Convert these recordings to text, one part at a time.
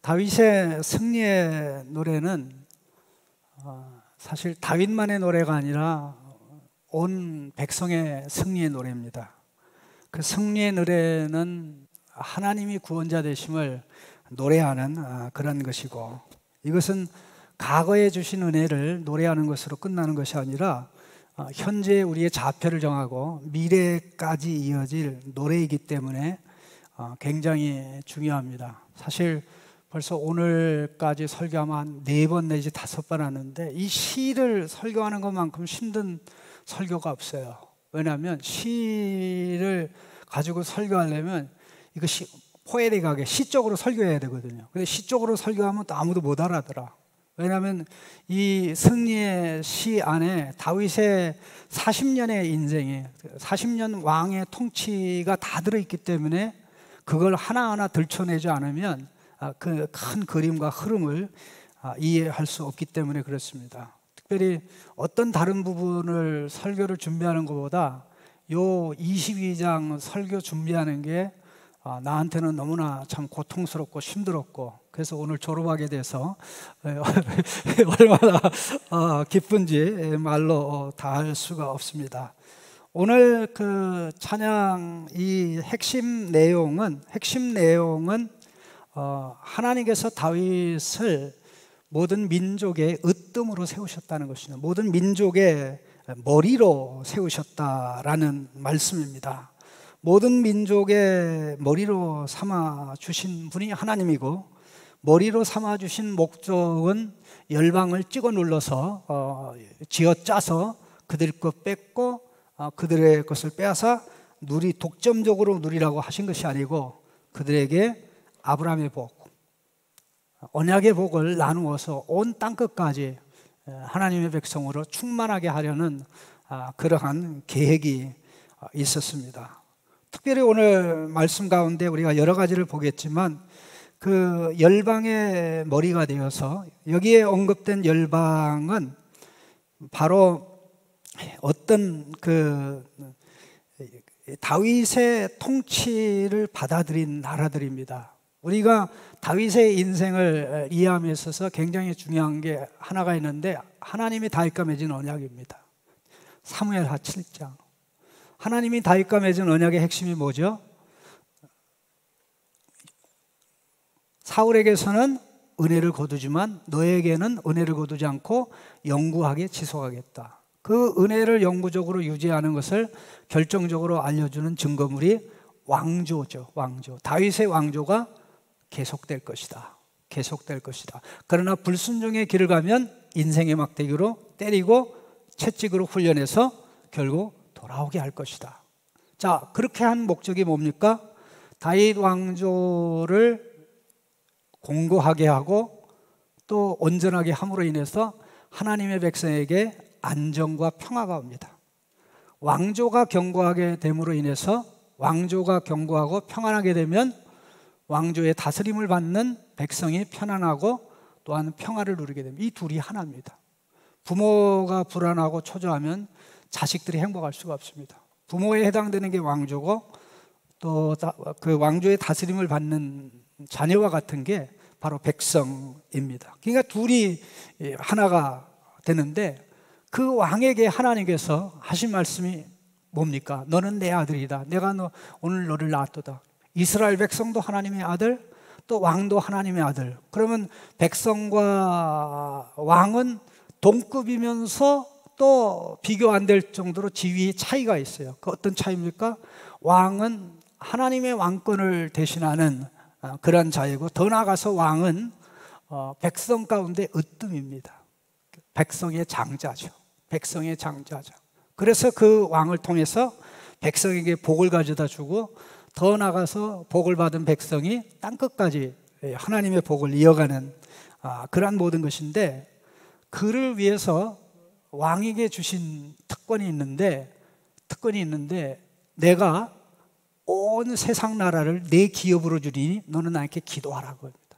다윗의 승리의 노래는 사실 다윗만의 노래가 아니라 온 백성의 승리의 노래입니다. 그 승리의 노래는 하나님이 구원자 되심을 노래하는 그런 것이고, 이것은 과거에 주신 은혜를 노래하는 것으로 끝나는 것이 아니라 현재 우리의 좌표를 정하고 미래까지 이어질 노래이기 때문에 굉장히 중요합니다. 사실 벌써 오늘까지 설교하면 한 4번 내지 5번 하는데, 이 시를 설교하는 것만큼 힘든 설교가 없어요. 왜냐하면 시를 가지고 설교하려면 이것이 포에틱하게 시적으로 설교해야 되거든요. 근데 시적으로 설교하면 또 아무도 못 알아들어. 왜냐하면 이 승리의 시 안에 다윗의 40년의 인생이, 40년 왕의 통치가 다 들어있기 때문에 그걸 하나하나 들춰내지 않으면 그 큰 그림과 흐름을 이해할 수 없기 때문에 그렇습니다. 특별히 어떤 다른 부분을 설교를 준비하는 것보다 요 22장 설교 준비하는 게 나한테는 너무나 참 고통스럽고 힘들었고, 그래서 오늘 졸업하게 돼서 얼마나 기쁜지 말로 다 할 수가 없습니다. 오늘 그 찬양 이 핵심 내용은 하나님께서 다윗을 모든 민족의 으뜸으로 세우셨다는 것입니다. 모든 민족의 머리로 세우셨다라는 말씀입니다. 모든 민족의 머리로 삼아 주신 분이 하나님이고, 머리로 삼아 주신 목적은 열방을 찍어 눌러서 쥐어짜서 그들 것 뺏고 그들의 것을 빼앗아 독점적으로 누리라고 하신 것이 아니고, 그들에게 아브라함의 복, 언약의 복을 나누어서 온 땅끝까지 하나님의 백성으로 충만하게 하려는 그러한 계획이 있었습니다. 특별히 오늘 말씀 가운데 우리가 여러 가지를 보겠지만, 그 열방의 머리가 되어서 여기에 언급된 열방은 바로 어떤 그 다윗의 통치를 받아들인 나라들입니다. 우리가 다윗의 인생을 이해함에 있어서 굉장히 중요한 게 하나가 있는데, 하나님이 다윗과 맺은 언약입니다. 사무엘하 7장. 하나님이 다윗과 맺은 언약의 핵심이 뭐죠? 사울에게서는 은혜를 거두지만 너에게는 은혜를 거두지 않고 영구하게 지속하겠다. 그 은혜를 영구적으로 유지하는 것을 결정적으로 알려주는 증거물이 왕조죠. 왕조. 다윗의 왕조가 계속될 것이다. 계속될 것이다. 그러나 불순종의 길을 가면 인생의 막대기로 때리고 채찍으로 훈련해서 결국 돌아오게 할 것이다. 자, 그렇게 한 목적이 뭡니까? 다윗 왕조를 공고하게 하고 또 온전하게 함으로 인해서 하나님의 백성에게 안정과 평화가 옵니다. 왕조가 견고하게 됨으로 인해서, 왕조가 견고하고 평안하게 되면 왕조의 다스림을 받는 백성이 편안하고 또한 평화를 누리게 됩니다. 이 둘이 하나입니다. 부모가 불안하고 초조하면 자식들이 행복할 수가 없습니다. 부모에 해당되는 게 왕조고, 또 그 왕조의 다스림을 받는 자녀와 같은 게 바로 백성입니다. 그러니까 둘이 하나가 되는데, 그 왕에게 하나님께서 하신 말씀이 뭡니까? 너는 내 아들이다. 내가 오늘 너를 낳았도다. 이스라엘 백성도 하나님의 아들, 또 왕도 하나님의 아들. 그러면 백성과 왕은 동급이면서 또 비교 안 될 정도로 지위 차이가 있어요. 그 어떤 차이입니까? 왕은 하나님의 왕권을 대신하는 그런 자이고, 더 나아가서 왕은 백성 가운데 으뜸입니다. 백성의 장자죠. 백성의 장자죠. 그래서 그 왕을 통해서 백성에게 복을 가져다 주고, 더 나아가서 복을 받은 백성이 땅끝까지 하나님의 복을 이어가는 그러한 모든 것인데, 그를 위해서 왕에게 주신 특권이 있는데 내가 온 세상 나라를 내 기업으로 주리니 너는 나에게 기도하라고 합니다.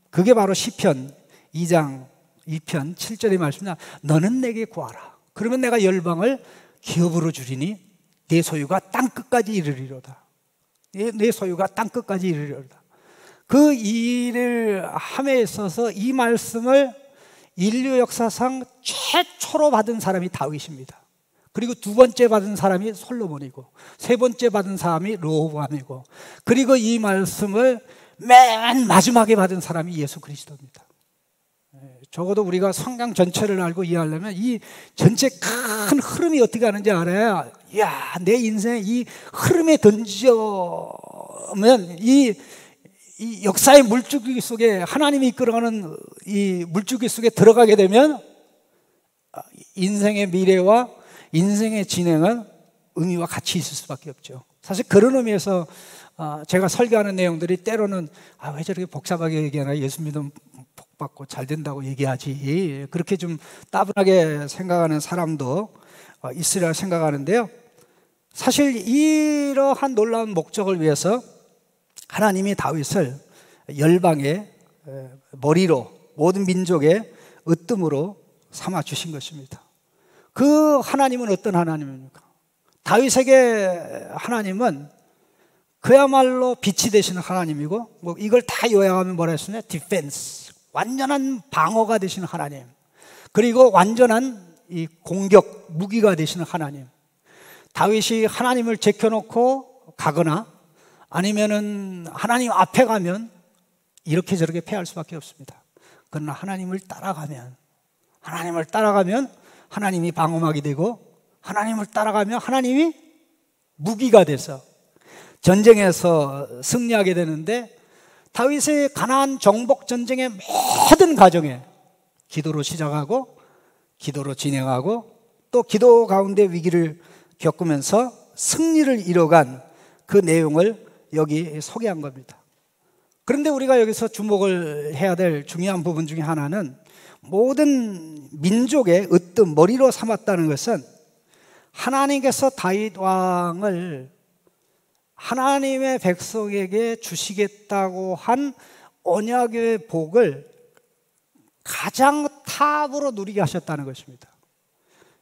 그게 바로 시편 2장 2편 7절의 말씀입니다. 너는 내게 구하라. 그러면 내가 열방을 기업으로 주리니 내 소유가 땅끝까지 이르리로다. 내 소유가 땅끝까지 이르리로다. 그 일을 함에 있어서 이 말씀을 인류 역사상 최초로 받은 사람이 다윗입니다. 그리고 두 번째 받은 사람이 솔로몬이고, 세 번째 받은 사람이 르호보암이고, 그리고 이 말씀을 맨 마지막에 받은 사람이 예수 그리스도입니다. 적어도 우리가 성경 전체를 알고 이해하려면 이 전체 큰 흐름이 어떻게 하는지 알아야, 야, 내 인생에 이 흐름에 던지면 이 역사의 물줄기 속에, 하나님이 이끌어가는 이 물줄기 속에 들어가게 되면 인생의 미래와 인생의 진행은 의미와 같이 있을 수밖에 없죠. 사실 그런 의미에서 제가 설교하는 내용들이 때로는 왜 저렇게 복잡하게 얘기하나, 예수 믿으면 복 받고 잘 된다고 얘기하지, 그렇게 좀 따분하게 생각하는 사람도 있으리라 생각하는데요. 사실 이러한 놀라운 목적을 위해서 하나님이 다윗을 열방의 머리로, 모든 민족의 으뜸으로 삼아 주신 것입니다. 그 하나님은 어떤 하나님입니까? 다윗에게 하나님은 그야말로 빛이 되시는 하나님이고, 이걸 다 요약하면 뭐라 했으냐? 디펜스, 완전한 방어가 되시는 하나님, 그리고 완전한 이 공격 무기가 되시는 하나님. 다윗이 하나님을 제껴놓고 가거나 아니면은 하나님 앞에 가면 이렇게 저렇게 패할 수밖에 없습니다. 그러나 하나님을 따라가면 하나님이 방어막이 되고, 하나님을 따라가면 하나님이 무기가 돼서 전쟁에서 승리하게 되는데, 다윗의 가나안 정복 전쟁의 모든 과정에 기도로 시작하고 기도로 진행하고 또 기도 가운데 위기를 겪으면서 승리를 이뤄간 그 내용을 여기 소개한 겁니다. 그런데 우리가 여기서 주목을 해야 될 중요한 부분 중에 하나는, 모든 민족의 으뜸, 머리로 삼았다는 것은 하나님께서 다윗 왕을 하나님의 백성에게 주시겠다고 한 언약의 복을 가장 탑으로 누리게 하셨다는 것입니다.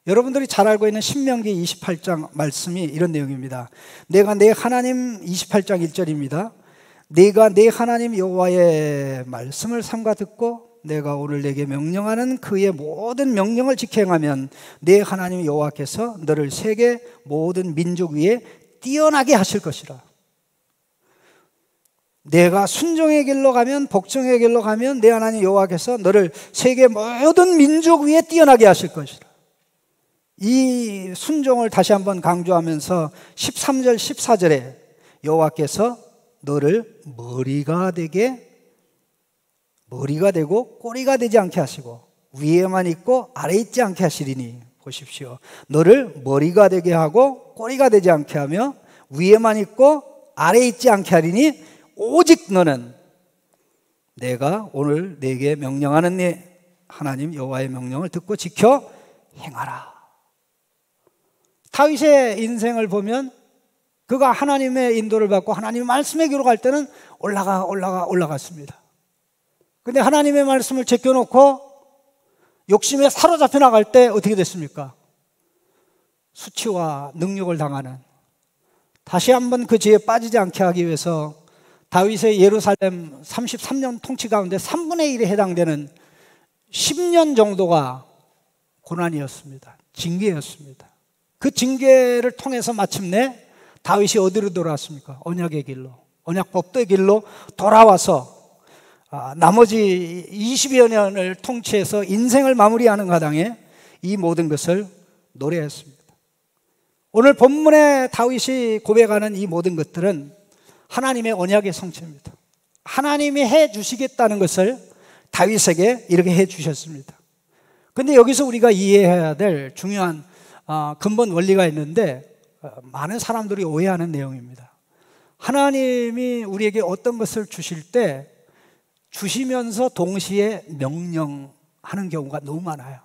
여러분들이 잘 알고 있는 신명기 28장 말씀이 이런 내용입니다. 내가 내 하나님, 28장 1절입니다. 내가 내 하나님 여호와의 말씀을 삼가 듣고 내가 오늘 내게 명령하는 그의 모든 명령을 지켜행하면 내 하나님 여호와께서 너를 세계 모든 민족 위에 뛰어나게 하실 것이라. 내가 순종의 길로 가면, 복종의 길로 가면 내 하나님 여호와께서 너를 세계 모든 민족 위에 뛰어나게 하실 것이라. 이 순종을 다시 한번 강조하면서 13절 14절에 여호와께서 너를 머리가 되고 꼬리가 되지 않게 하시고 위에만 있고 아래 있지 않게 하시리니, 보십시오. 너를 머리가 되게 하고 꼬리가 되지 않게 하며 위에만 있고 아래 있지 않게 하리니, 오직 너는 내가 오늘 내게 명령하는 네 하나님 여호와의 명령을 듣고 지켜 행하라. 다윗의 인생을 보면 그가 하나님의 인도를 받고 하나님의 말씀의 길로 갈 때는 올라갔습니다. 근데 하나님의 말씀을 제껴놓고 욕심에 사로잡혀 나갈 때 어떻게 됐습니까? 수치와 능욕을 당하는, 다시 한번 그 죄에 빠지지 않게 하기 위해서 다윗의 예루살렘 33년 통치 가운데 3분의 1에 해당되는 10년 정도가 고난이었습니다. 징계였습니다. 그 징계를 통해서 마침내 다윗이 어디로 돌아왔습니까? 언약의 길로, 언약법도의 길로 돌아와서 나머지 20여 년을 통치해서 인생을 마무리하는 가당에 이 모든 것을 노래했습니다. 오늘 본문에 다윗이 고백하는 이 모든 것들은 하나님의 언약의 성취입니다. 하나님이 해 주시겠다는 것을 다윗에게 이렇게 해 주셨습니다. 그런데 여기서 우리가 이해해야 될 중요한 근본 원리가 있는데, 많은 사람들이 오해하는 내용입니다. 하나님이 우리에게 어떤 것을 주실 때 주시면서 동시에 명령하는 경우가 너무 많아요.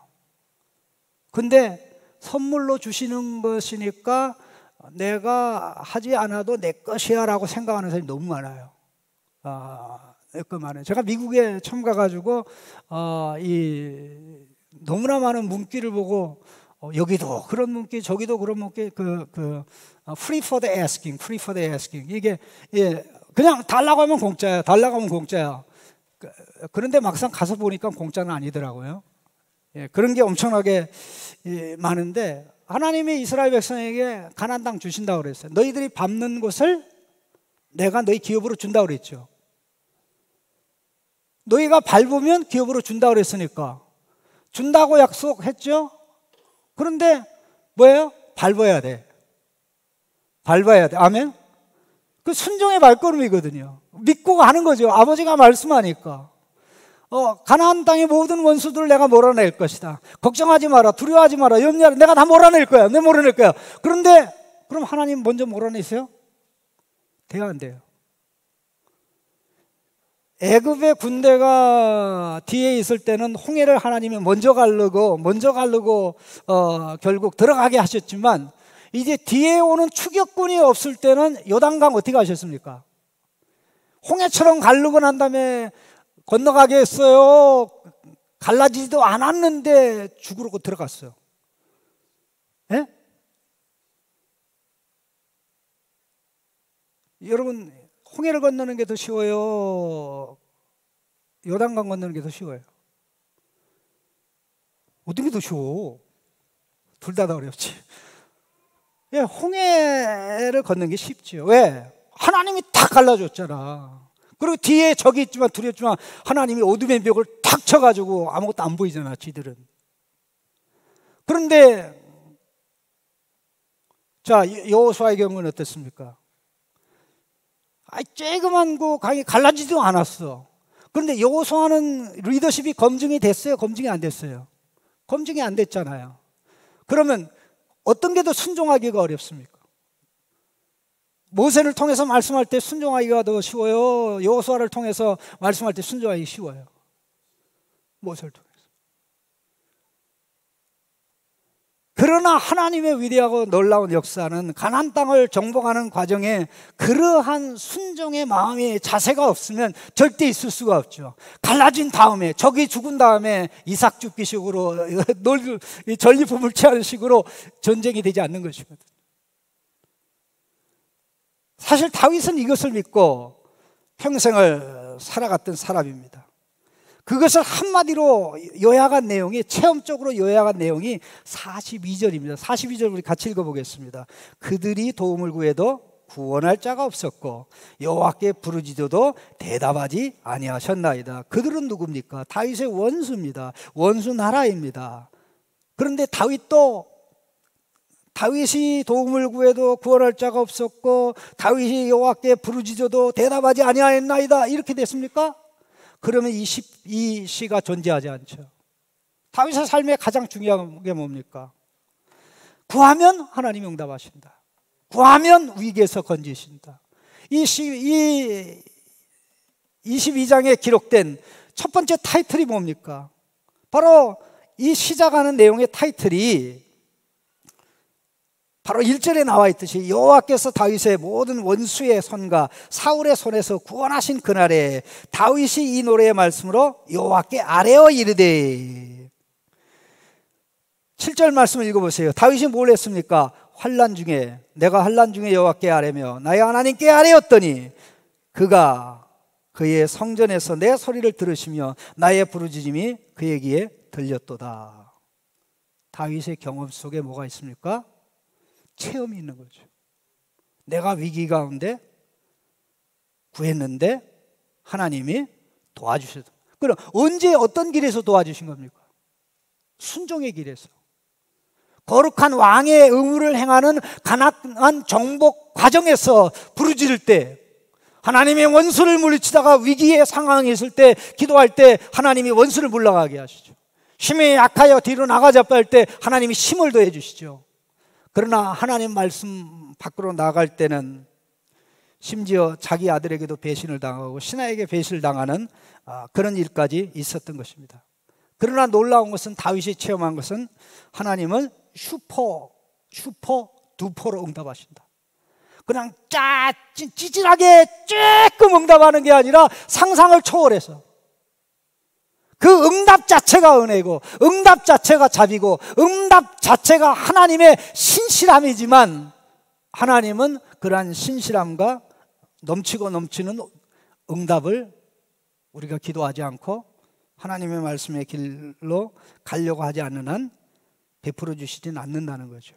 근데 선물로 주시는 것이니까 내가 하지 않아도 내 것이야 라고 생각하는 사람이 너무 많아요. 제가 미국에 처음 가가지고 너무나 많은 문구를 보고 여기도 그런 문구, 저기도 그런 문구, free for the asking, 이게 그냥 달라고 하면 공짜야. 달라고 하면 공짜야. 그런데 막상 가서 보니까 공짜는 아니더라고요. 예, 그런 게 엄청나게 많은데 하나님이 이스라엘 백성에게 가나안 땅 주신다고 그랬어요. 너희들이 밟는 곳을 내가 너희 기업으로 준다고 그랬죠. 너희가 밟으면 기업으로 준다고 그랬으니까 준다고 약속했죠. 그런데 뭐예요? 밟아야 돼. 밟아야 돼. 아멘? 그 순종의 발걸음이거든요. 믿고 가는 거죠. 아버지가 말씀하니까. 가나안 땅의 모든 원수들을 내가 몰아낼 것이다. 걱정하지 마라. 두려워하지 마라. 염려하라. 내가 다 몰아낼 거야. 내가 몰아낼 거야. 그런데 그럼 하나님 먼저 몰아내세요? 돼요, 안 돼요? 애굽의 군대가 뒤에 있을 때는 홍해를 하나님이 먼저 가르고 결국 들어가게 하셨지만 이제 뒤에 오는 추격군이 없을 때는 요단강 어떻게 하셨습니까? 홍해처럼 가르고 난 다음에 건너가게 했어요. 갈라지지도 않았는데 죽으러 들어갔어요. 예? 여러분, 홍해를 건너는 게 더 쉬워요? 요단강 건너는 게 더 쉬워요? 어떤 게 더 쉬워? 둘 다 어렵지. 예, 홍해를 걷는 게 쉽죠. 왜? 하나님이 탁 갈라줬잖아. 그리고 뒤에 적이 있지만 두렵지만 하나님이 어둠의 벽을 탁 쳐가지고 아무것도 안 보이잖아, 지들은. 그런데 자, 여호수아의 경우는 어떻습니까? 쬐그만 그 강이 갈라지지도 않았어. 그런데 여호수아는 리더십이 검증이 됐어요? 검증이 안 됐어요? 검증이 안 됐잖아요. 그러면 어떤 게 더 순종하기가 어렵습니까? 모세를 통해서 말씀할 때 순종하기가 더 쉬워요? 여호수아를 통해서 말씀할 때 순종하기 쉬워요? 모세를 통해서. 그러나 하나님의 위대하고 놀라운 역사는 가나안 땅을 정복하는 과정에 그러한 순종의 마음의 자세가 없으면 절대 있을 수가 없죠. 갈라진 다음에, 적이 죽은 다음에 이삭 죽기 식으로 전리품을 취하는 식으로 전쟁이 되지 않는 것이거든요. 사실 다윗은 이것을 믿고 평생을 살아갔던 사람입니다. 그것을 한마디로 요약한 내용이, 체험적으로 요약한 내용이 42절입니다. 42절 우리 같이 읽어보겠습니다. 그들이 도움을 구해도 구원할 자가 없었고 여호와께 부르짖어도 대답하지 아니하셨나이다. 그들은 누굽니까? 다윗의 원수입니다. 원수 나라입니다. 그런데 다윗이 도움을 구해도 구원할 자가 없었고 다윗이 여호와께 부르짖어도 대답하지 아니하였나이다. 이렇게 됐습니까? 그러면 이 시가 존재하지 않죠. 다윗의 삶에 가장 중요한 게 뭡니까? 구하면 하나님이 응답하신다. 구하면 위기에서 건지신다. 이 22장에 기록된 첫 번째 타이틀이 뭡니까? 바로 이 시작하는 내용의 타이틀이 바로 1절에 나와 있듯이 여호와께서 다윗의 모든 원수의 손과 사울의 손에서 구원하신 그날에 다윗이 이 노래의 말씀으로 여호와께 아뢰어 이르되. 7절 말씀을 읽어보세요. 다윗이 뭘 했습니까? 내가 환난 중에 여호와께 아뢰며 나의 하나님께 아뢰었더니 그가 그의 성전에서 내 소리를 들으시며 나의 부르짖음이 그의 귀에 들렸도다. 다윗의 경험 속에 뭐가 있습니까? 체험이 있는 거죠. 내가 위기 가운데 구했는데 하나님이 도와주셨다. 그럼 언제 어떤 길에서 도와주신 겁니까? 순종의 길에서. 거룩한 왕의 의무를 행하는 가나안 정복 과정에서 부르짖을 때, 하나님의 원수를 물리치다가 위기의 상황이 있을 때 기도할 때 하나님이 원수를 물러가게 하시죠. 힘이 약하여 뒤로 나가자빠 할 때 하나님이 힘을 더해 주시죠. 그러나 하나님 말씀 밖으로 나갈 때는 심지어 자기 아들에게도 배신을 당하고 신하에게 배신을 당하는 그런 일까지 있었던 것입니다. 그러나 놀라운 것은, 다윗이 체험한 것은 하나님은 슈퍼 두퍼로 응답하신다. 그냥 찌질하게 조금 응답하는 게 아니라 상상을 초월해서, 그 응답 자체가 은혜고 응답 자체가 자비고 응답 자체가 하나님의 신실함이지만 하나님은 그러한 신실함과 넘치고 넘치는 응답을 우리가 기도하지 않고 하나님의 말씀의 길로 가려고 하지 않는 한 베풀어 주시진 않는다는 거죠.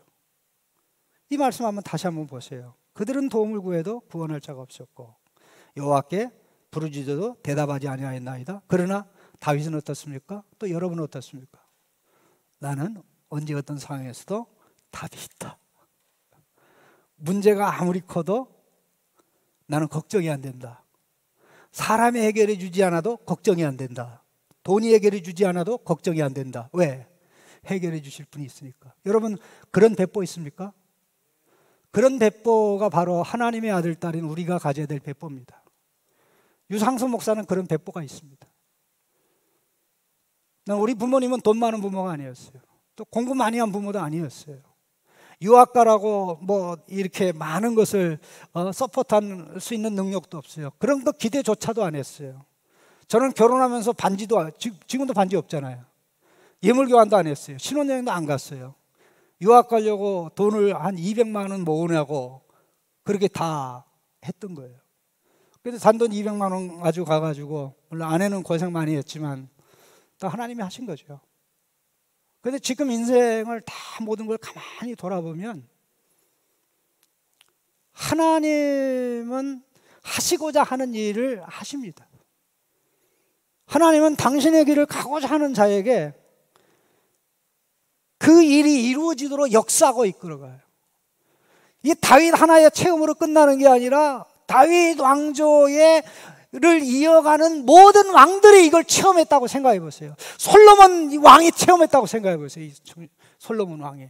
이 말씀 다시 한번 보세요. 그들은 도움을 구해도 구원할 자가 없었고 여호와께 부르짖어도 대답하지 아니하였나이다. 그러나 다윗은 어떻습니까? 또 여러분은 어떻습니까? 나는 언제 어떤 상황에서도 답이 있다. 문제가 아무리 커도 나는 걱정이 안 된다. 사람이 해결해 주지 않아도 걱정이 안 된다. 돈이 해결해 주지 않아도 걱정이 안 된다. 왜? 해결해 주실 분이 있으니까. 여러분 그런 배포 있습니까? 그런 배포가 바로 하나님의 아들, 딸인 우리가 가져야 될 배포입니다. 유상수 목사는 그런 배포가 있습니다. 우리 부모님은 돈 많은 부모가 아니었어요. 또 공부 많이 한 부모도 아니었어요. 유학가라고 뭐 이렇게 많은 것을 서포트할 수 있는 능력도 없어요. 그런 거 기대조차도 안 했어요. 저는 결혼하면서 반지도, 지금도 반지 없잖아요. 예물 교환도 안 했어요. 신혼여행도 안 갔어요. 유학 가려고 돈을 한 200만 원 모으냐고 그렇게 다 했던 거예요. 그래서 잔돈 200만 원 가지고 가가지고, 물론 아내는 고생 많이 했지만 또 하나님이 하신 거죠. 그런데 지금 인생을 다 모든 걸 가만히 돌아보면 하나님은 하시고자 하는 일을 하십니다. 하나님은 당신의 길을 가고자 하는 자에게 그 일이 이루어지도록 역사하고 이끌어가요. 이 다윗 하나의 체험으로 끝나는 게 아니라 다윗 왕조의 를 이어가는 모든 왕들이 이걸 체험했다고 생각해 보세요. 솔로몬 왕이 체험했다고 생각해 보세요. 솔로몬 왕이.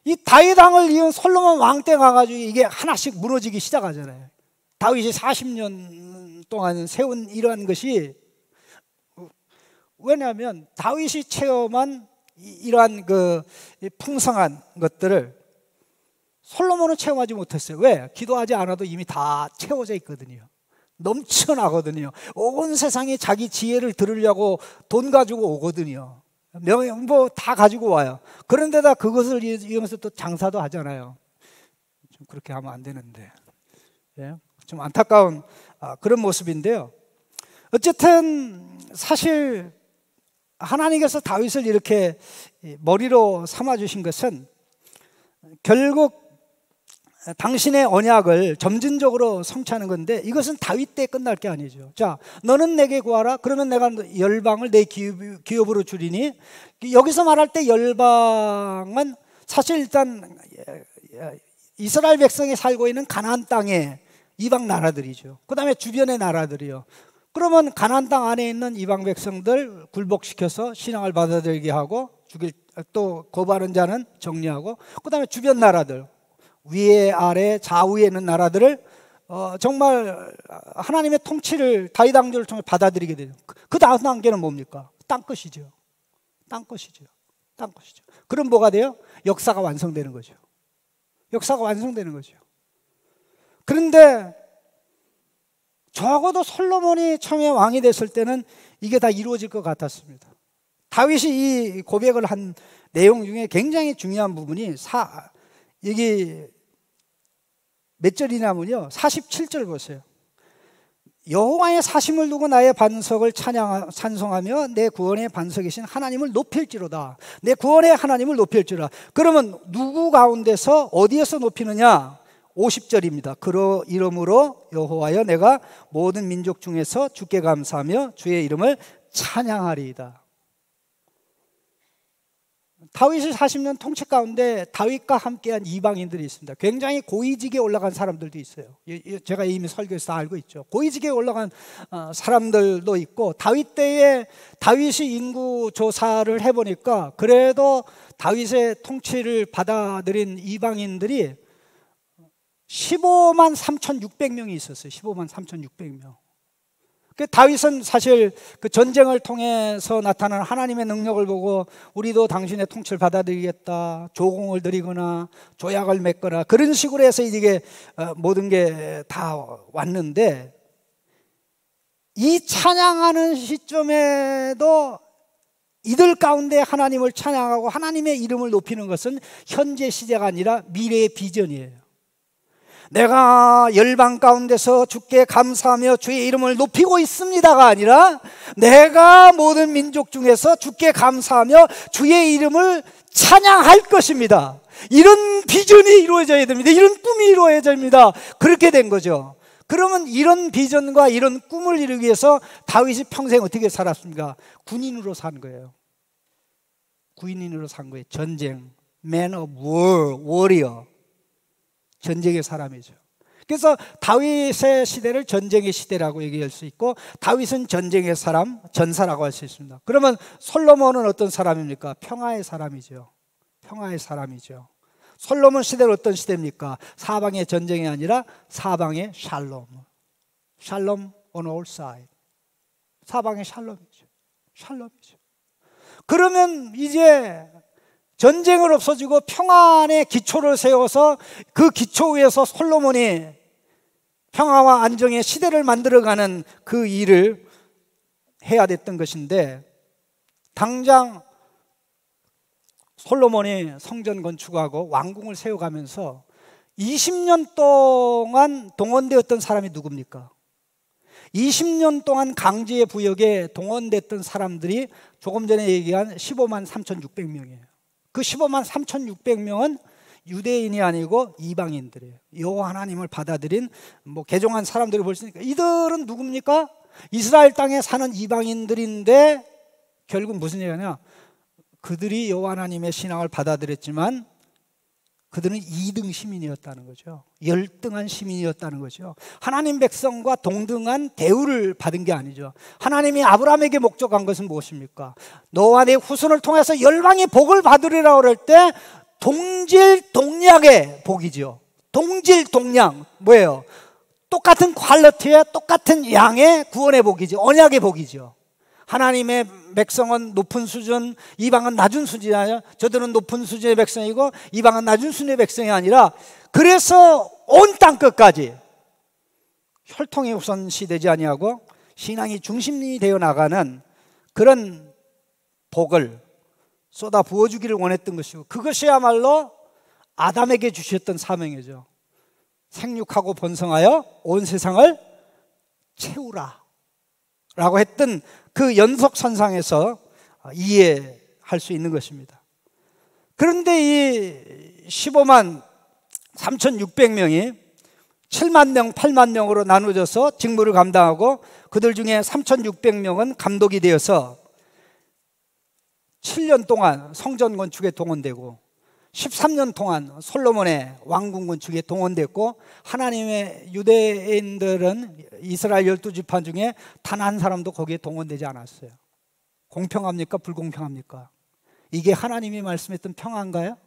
이 다윗 왕을 이은 솔로몬 왕 때 가가지고 이게 하나씩 무너지기 시작하잖아요. 다윗이 40년 동안 세운 이러한 것이, 왜냐하면 다윗이 체험한 이러한 그 풍성한 것들을 솔로몬은 체험하지 못했어요. 왜? 기도하지 않아도 이미 다 채워져 있거든요. 넘쳐나거든요. 온 세상에 자기 지혜를 들으려고 돈 가지고 오거든요. 뭐 다 가지고 와요. 그런데다 그것을 이용해서 또 장사도 하잖아요. 좀 그렇게 하면 안 되는데, 예? 좀 안타까운 그런 모습인데요. 어쨌든 사실 하나님께서 다윗을 이렇게 머리로 삼아주신 것은 결국 당신의 언약을 점진적으로 성취하는 건데, 이것은 다윗 때 끝날 게 아니죠. 자, 너는 내게 구하라. 그러면 내가 열방을 내 기업으로 주리니. 여기서 말할 때 열방은 사실 일단 이스라엘 백성이 살고 있는 가나안 땅의 이방 나라들이죠. 그 다음에 주변의 나라들이요. 그러면 가나안 땅 안에 있는 이방 백성들 굴복시켜서 신앙을 받아들이게 하고, 또 거부하는 자는 정리하고, 그 다음에 주변 나라들, 위에 아래 좌우에 있는 나라들을 정말 하나님의 통치를 다윗 왕조를 통해 받아들이게 되죠. 그 다음 단계는 뭡니까? 땅끝이죠. 땅끝이죠. 땅끝이죠. 그럼 뭐가 돼요? 역사가 완성되는 거죠. 역사가 완성되는 거죠. 그런데 적어도 솔로몬이 처음에 왕이 됐을 때는 이게 다 이루어질 것 같았습니다. 다윗이 이 고백을 한 내용 중에 굉장히 중요한 부분이 여기 몇 절이냐면요, 47절 보세요. 여호와의 사심을 두고 나의 반석을 찬송하며 내 구원의 반석이신 하나님을 높일지로다. 내 구원의 하나님을 높일지로다. 그러면 누구 가운데서 어디에서 높이느냐? 50절입니다. 이러므로 여호와여, 내가 모든 민족 중에서 주께 감사하며 주의 이름을 찬양하리이다. 다윗이 40년 통치 가운데 다윗과 함께한 이방인들이 있습니다. 굉장히 고위직에 올라간 사람들도 있어요. 제가 이미 설교에서 다 알고 있죠. 고위직에 올라간 사람들도 있고, 다윗 때에 다윗이 인구 조사를 해보니까 그래도 다윗의 통치를 받아들인 이방인들이 15만 3,600명이 있었어요. 15만 3,600명. 다윗은 사실 그 전쟁을 통해서 나타나는 하나님의 능력을 보고 우리도 당신의 통치를 받아들이겠다, 조공을 드리거나 조약을 맺거나 그런 식으로 해서 이게 모든 게 다 왔는데, 이 찬양하는 시점에도 이들 가운데 하나님을 찬양하고 하나님의 이름을 높이는 것은 현재 시제가 아니라 미래의 비전이에요. 내가 열방 가운데서 주께 감사하며 주의 이름을 높이고 있습니다가 아니라 내가 모든 민족 중에서 주께 감사하며 주의 이름을 찬양할 것입니다. 이런 비전이 이루어져야 됩니다. 이런 꿈이 이루어져야 됩니다. 그렇게 된 거죠. 그러면 이런 비전과 이런 꿈을 이루기 위해서 다윗이 평생 어떻게 살았습니까? 군인으로 산 거예요. 군인으로 산 거예요. 전쟁, man of war, warrior. 전쟁의 사람이죠. 그래서 다윗의 시대를 전쟁의 시대라고 얘기할 수 있고, 다윗은 전쟁의 사람, 전사라고 할 수 있습니다. 그러면 솔로몬은 어떤 사람입니까? 평화의 사람이죠. 평화의 사람이죠. 솔로몬 시대는 어떤 시대입니까? 사방의 전쟁이 아니라 사방의 샬롬. 샬롬 on all sides. 사방의 샬롬이죠. 샬롬이죠. 그러면 이제 전쟁을 없어지고 평안의 기초를 세워서 그 기초 위에서 솔로몬이 평화와 안정의 시대를 만들어가는 그 일을 해야 됐던 것인데, 당장 솔로몬이 성전 건축하고 왕궁을 세워가면서 20년 동안 동원되었던 사람이 누굽니까? 20년 동안 강제 부역에 동원됐던 사람들이 조금 전에 얘기한 15만 3,600명이에요. 그 15만 3,600명은 유대인이 아니고 이방인들이에요. 여호와 하나님을 받아들인 개종한 사람들을 볼 수 있으니까, 이들은 누굽니까? 이스라엘 땅에 사는 이방인들인데 결국 무슨 얘기냐? 그들이 여호와 하나님의 신앙을 받아들였지만 그들은 2등 시민이었다는 거죠. 열등한 시민이었다는 거죠. 하나님 백성과 동등한 대우를 받은 게 아니죠. 하나님이 아브라함에게 목적한 것은 무엇입니까? 너와 내 후손을 통해서 열방의 복을 받으리라고 그럴 때 동질 동량의 복이죠. 동질 동량 뭐예요? 똑같은 퀄리티에 똑같은 양의 구원의 복이죠. 언약의 복이죠. 하나님의 백성은 높은 수준, 이방은 낮은 수준이에요. 저들은 높은 수준의 백성이고 이방은 낮은 수준의 백성이 아니라, 그래서 온 땅 끝까지 혈통이 우선시되지 아니하고 신앙이 중심이 되어 나가는 그런 복을 쏟아 부어주기를 원했던 것이고, 그것이야말로 아담에게 주셨던 사명이죠. 생육하고 번성하여 온 세상을 채우라 라고 했던 그 연속선상에서 이해할 수 있는 것입니다. 그런데 이 15만 3,600명이 7만 명, 8만 명으로 나누어져서 직무를 감당하고, 그들 중에 3,600명은 감독이 되어서 7년 동안 성전 건축에 동원되고 13년 동안 솔로몬의 왕궁 건축에 동원됐고, 하나님의 유대인들은 이스라엘 12지파 중에 단 한 사람도 거기에 동원되지 않았어요. 공평합니까? 불공평합니까? 이게 하나님이 말씀했던 평화인가요?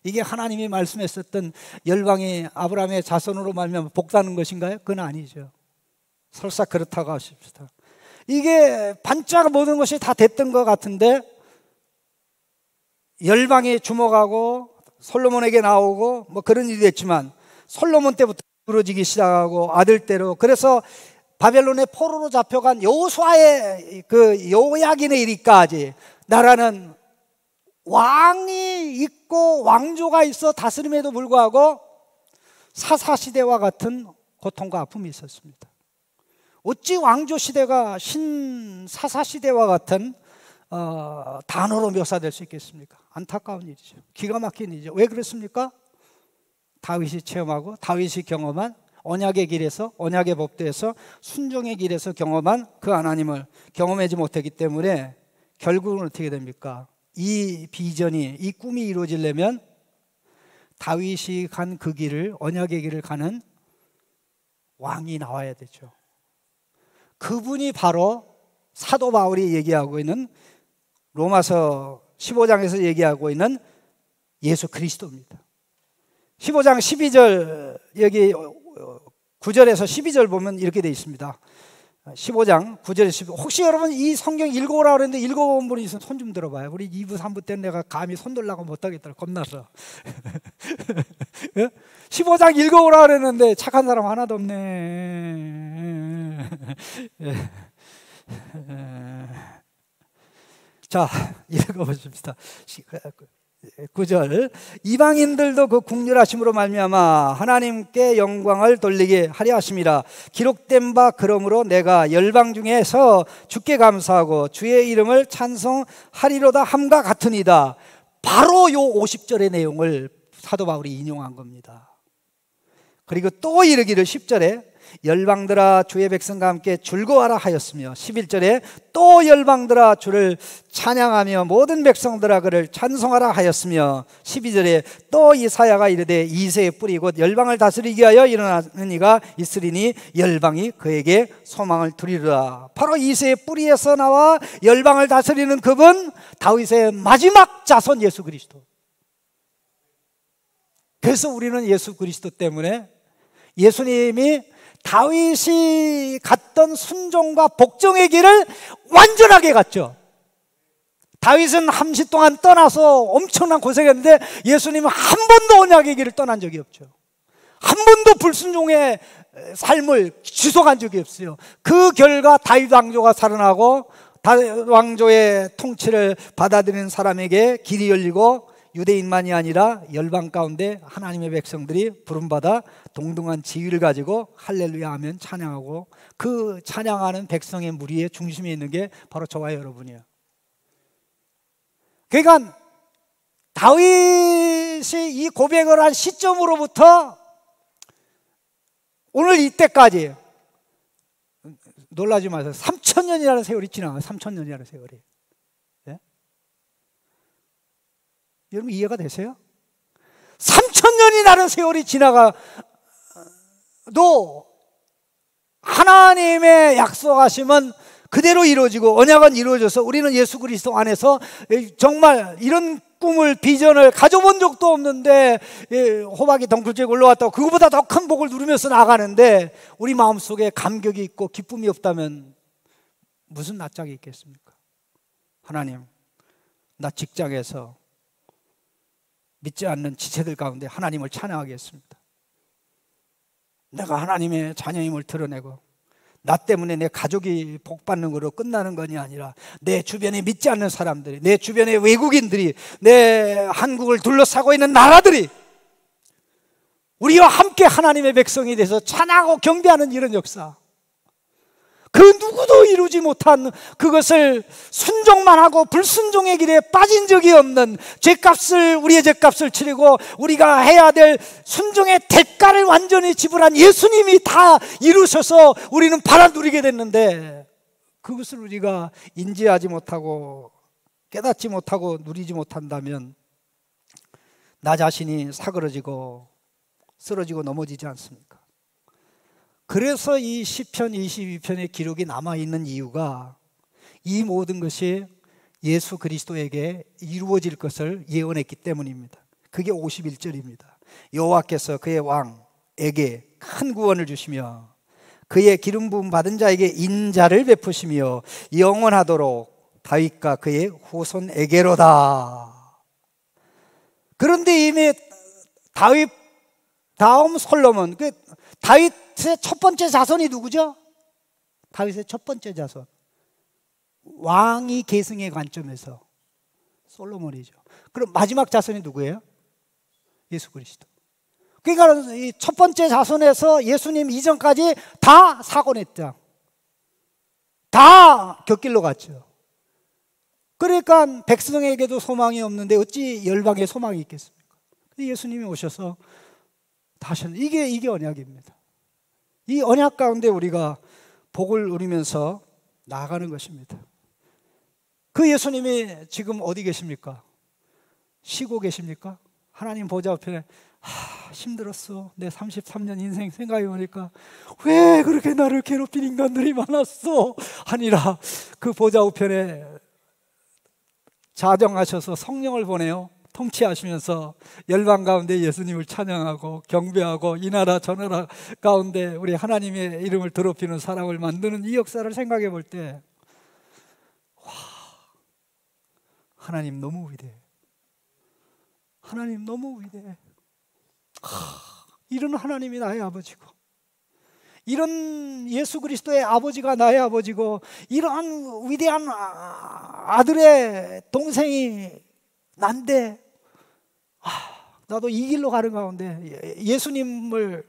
이게 하나님이 말씀했었던 열방이 아브라함의 자손으로 말미암아 복다는 것인가요? 그건 아니죠. 설사 그렇다고 하십시다. 이게 반짝 모든 것이 다 됐던 것 같은데, 열방이 주목하고 솔로몬에게 나오고 그런 일이 됐지만, 솔로몬 때부터 부러지기 시작하고 아들대로, 그래서 바벨론의 포로로 잡혀간 여호수아의 그 여호야긴의 일기까지 나라는 왕이 있고 왕조가 있어 다스림에도 불구하고 사사시대와 같은 고통과 아픔이 있었습니다. 어찌 왕조시대가 신사사시대와 같은 단어로 묘사될 수 있겠습니까? 안타까운 일이죠. 기가 막힌 일이죠. 왜 그렇습니까? 다윗이 체험하고 다윗이 경험한 언약의 길에서, 언약의 법도에서, 순종의 길에서 경험한 그 하나님을 경험하지 못했기 때문에 결국은 어떻게 됩니까? 이 비전이, 이 꿈이 이루어지려면 다윗이 간 그 길을, 언약의 길을 가는 왕이 나와야 되죠. 그분이 바로 사도 바울이 얘기하고 있는, 로마서 15장에서 얘기하고 있는 예수 그리스도입니다. 15장 12절, 여기 9절에서 12절 보면 이렇게 되어 있습니다. 15장 9절에서 12절. 혹시 여러분 이 성경 읽어오라 그랬는데 읽어본 분이 있으면 손 좀 들어봐요. 우리 2부 3부 때는 내가 감히 손 들라고 못하겠더라, 겁나서. 15장 읽어오라 그랬는데 착한 사람 하나도 없네. 자, 읽어보십시다. 9절 이방인들도 그 국률하심으로 말미암아 하나님께 영광을 돌리게 하려 하심이라. 기록된 바 그러므로 내가 열방 중에서 주께 감사하고 주의 이름을 찬송하리로다 함과 같으니이다. 바로 요 50절의 내용을 사도 바울이 인용한 겁니다. 그리고 또 이르기를 10절에 열방들아 주의 백성과 함께 즐거워하라 하였으며 11절에 또 열방들아 주를 찬양하며 모든 백성들아 그를 찬송하라 하였으며 12절에 또 이사야가 이르되 이새의 뿌리 곧 열방을 다스리기 위하여 일어나는 이가 있으리니 열방이 그에게 소망을 두리라. 바로 이새의 뿌리에서 나와 열방을 다스리는 그분, 다윗의 마지막 자손 예수 그리스도. 그래서 우리는 예수 그리스도 때문에 예수님이 다윗이 갔던 순종과 복종의 길을 완전하게 갔죠. 다윗은 함시 동안 떠나서 엄청난 고생했는데 예수님은 한 번도 언약의 길을 떠난 적이 없죠. 한 번도 불순종의 삶을 지속한 적이 없어요. 그 결과 다윗 왕조가 살아나고 다윗 왕조의 통치를 받아들이는 사람에게 길이 열리고 유대인만이 아니라 열방 가운데 하나님의 백성들이 부름받아 동등한 지위를 가지고 할렐루야 하면 찬양하고, 그 찬양하는 백성의 무리의 중심에 있는 게 바로 저와 여러분이에요. 그러니까 다윗이 이 고백을 한 시점으로부터 오늘 이때까지 놀라지 마세요. 3,000년이라는 세월이 지나가요. 3,000년이라는 세월이. 여러분 이해가 되세요? 3,000년이라는 세월이 지나가도 하나님의 약속하심은 그대로 이루어지고 언약은 이루어져서 우리는 예수 그리스도 안에서 정말 이런 꿈을, 비전을 가져본 적도 없는데 호박이 덩굴째 올라왔다고 그거보다 더 큰 복을 누리면서 나가는데 우리 마음속에 감격이 있고 기쁨이 없다면 무슨 낯짝이 있겠습니까? 하나님, 나 직장에서 믿지 않는 지체들 가운데 하나님을 찬양하겠습니다. 내가 하나님의 자녀임을 드러내고 나 때문에 내 가족이 복받는 거로 끝나는 것이 아니라 내 주변에 믿지 않는 사람들이, 내 주변에 외국인들이, 내 한국을 둘러싸고 있는 나라들이 우리와 함께 하나님의 백성이 돼서 찬양하고 경배하는 이런 역사, 그 누구도 이루지 못한 그것을 순종만 하고 불순종의 길에 빠진 적이 없는, 우리의 죄값을 치르고 우리가 해야 될 순종의 대가를 완전히 지불한 예수님이 다 이루셔서 우리는 받아누리게 됐는데, 그것을 우리가 인지하지 못하고 깨닫지 못하고 누리지 못한다면 나 자신이 사그러지고 쓰러지고 넘어지지 않습니까? 그래서 이 시편 22편의 기록이 남아있는 이유가 이 모든 것이 예수 그리스도에게 이루어질 것을 예언했기 때문입니다. 그게 51절입니다. 여호와께서 그의 왕에게 큰 구원을 주시며 그의 기름 부음 받은 자에게 인자를 베푸시며 영원하도록 다윗과 그의 후손에게로다. 그런데 이미 다윗 다음 솔로몬, 다윗의 첫 번째 자손이 누구죠? 다윗의 첫 번째 자손, 왕이 계승의 관점에서 솔로몬이죠. 그럼 마지막 자손이 누구예요? 예수 그리스도. 그러니까 이 첫 번째 자손에서 예수님 이전까지 다 사고 냈죠. 다 곁길로 갔죠. 그러니까 백성에게도 소망이 없는데 어찌 열방에 소망이 있겠습니까? 예수님이 오셔서 다시, 이게 언약입니다. 이 언약 가운데 우리가 복을 누리면서 나아가는 것입니다. 그 예수님이 지금 어디 계십니까? 쉬고 계십니까? 하나님 보좌 우편에 힘들었어, 내 33년 인생 생각해보니까 왜 그렇게 나를 괴롭힌 인간들이 많았어 아니라 그 보좌 우편에 자정하셔서 성령을 보내요. 통치하시면서 열방 가운데 예수님을 찬양하고 경배하고 이 나라 저 나라 가운데 우리 하나님의 이름을 더럽히는 사람을 만드는 이 역사를 생각해 볼 때, 와, 하나님 너무 위대해. 하나님 너무 위대해. 이런 하나님이 나의 아버지고, 이런 예수 그리스도의 아버지가 나의 아버지고, 이러한 위대한 아들의 동생이 난데 나도 이 길로 가는 가운데 예수님을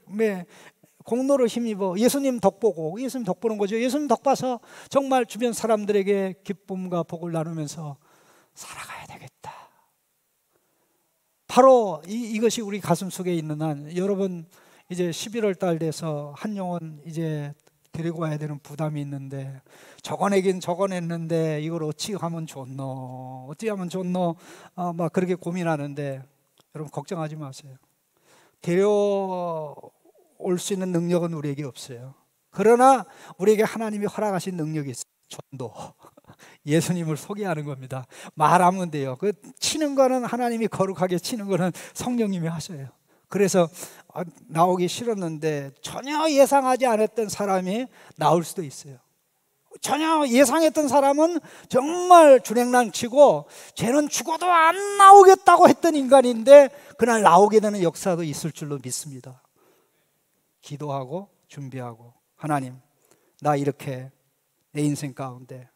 공로를 힘입어 예수님 덕 보고, 예수님 덕 보는 거죠. 예수님 덕 봐서 정말 주변 사람들에게 기쁨과 복을 나누면서 살아가야 되겠다. 바로 이것이 우리 가슴 속에 있는 한, 여러분 이제 11월 달 돼서 한 영혼 이제 데리고 와야 되는 부담이 있는데, 적어내긴 적어냈는데 이걸 어찌 하면 좋노, 어찌 하면 좋노, 막 그렇게 고민하는데, 여러분 걱정하지 마세요. 데려올 수 있는 능력은 우리에게 없어요. 그러나 우리에게 하나님이 허락하신 능력이 있어요. 전도. 예수님을 소개하는 겁니다. 말하면 돼요. 그 치는 거는 하나님이 거룩하게 치는 거는 성령님이 하셔요. 그래서 나오기 싫었는데 전혀 예상하지 않았던 사람이 나올 수도 있어요. 전혀 예상했던 사람은 정말 주랭랑 치고 쟤는 죽어도 안 나오겠다고 했던 인간인데 그날 나오게 되는 역사도 있을 줄로 믿습니다. 기도하고 준비하고, 하나님, 나 이렇게 내 인생 가운데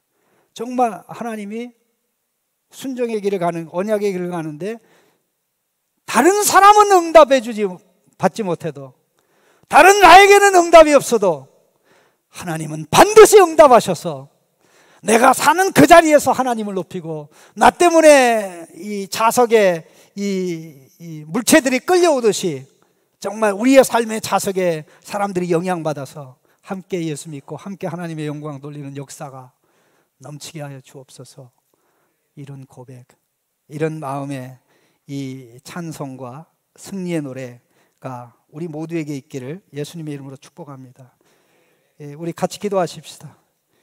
정말 하나님이 순종의 길을 가는, 언약의 길을 가는데 다른 사람은 응답해 받지 못해도, 다른 나에게는 응답이 없어도 하나님은 반드시 응답하셔서 내가 사는 그 자리에서 하나님을 높이고, 나 때문에 이 자석에 이 물체들이 끌려오듯이 정말 우리의 삶의 자석에 사람들이 영향받아서 함께 예수 믿고 함께 하나님의 영광 돌리는 역사가 넘치게 하여 주옵소서. 이런 고백, 이런 마음의 이 찬송과 승리의 노래가 우리 모두에게 있기를 예수님의 이름으로 축복합니다. 우리 같이 기도하십시다.